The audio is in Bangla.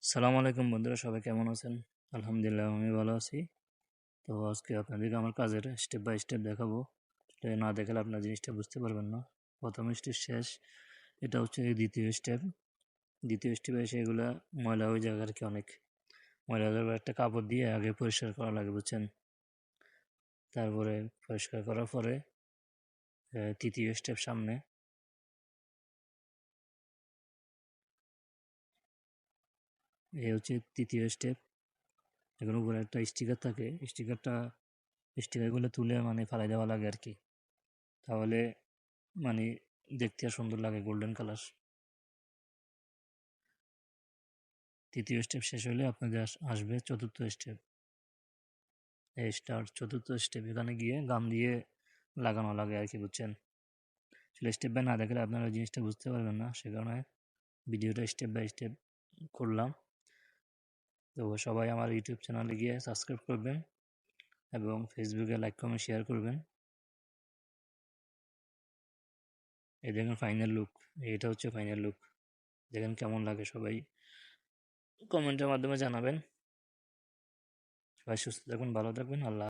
সালামু আলাইকুম বন্ধুরা, সবাই কেমন আছেন? আলহামদুলিল্লাহ, আমি ভালো আছি। তো আজকে আপনাদেরকে আমার কাজের স্টেপ বাই স্টেপ দেখাবো। এটা না দেখালে আপনার জিনিসটা বুঝতে পারবেন না। প্রথম স্টেপ শেষ, এটা হচ্ছে দ্বিতীয় স্টেপ। দ্বিতীয় স্টেপে এসে এগুলা ময়লা হয়ে যায় আর কি, অনেক ময়লা হয়ে যাবে। একটা কাপড় দিয়ে আগে পরিষ্কার করা লাগে, বুঝছেন? তারপরে পরিষ্কার করার পরে তৃতীয় স্টেপ সামনে। এই হচ্ছে তৃতীয় স্টেপ। এখন উপরে একটা স্টিকার থাকে, স্টিকারগুলো তুলে মানে ফালাই দেওয়া লাগে আর কি। তাহলে মানে দেখতে আর সুন্দর লাগে, গোল্ডেন কালার। তৃতীয় স্টেপ শেষ হলে আপনাদের আসবে চতুর্থ স্টেপ। এই চতুর্থ স্টেপ, এখানে গিয়ে গাম দিয়ে লাগানো লাগে আর কি, বুঝছেন? আসলে স্টেপ বাই না দেখলে আপনারা ওই জিনিসটা বুঝতে পারবেন না, সে কারণে ভিডিওটা স্টেপ বাই স্টেপ করলাম। তো সবাই আমার ইউটিউব চ্যানেলে গিয়ে সাবস্ক্রাইব করবেন এবং ফেসবুকে লাইক কমেন্ট শেয়ার করবেন। এই দেখেন ফাইনাল লুক, এটা হচ্ছে ফাইনাল লুক। দেখেন কেমন লাগে, সবাই কমেন্টের মাধ্যমে জানাবেন। সবাই সুস্থ থাকবেন, ভালো থাকবেন, আল্লাহ।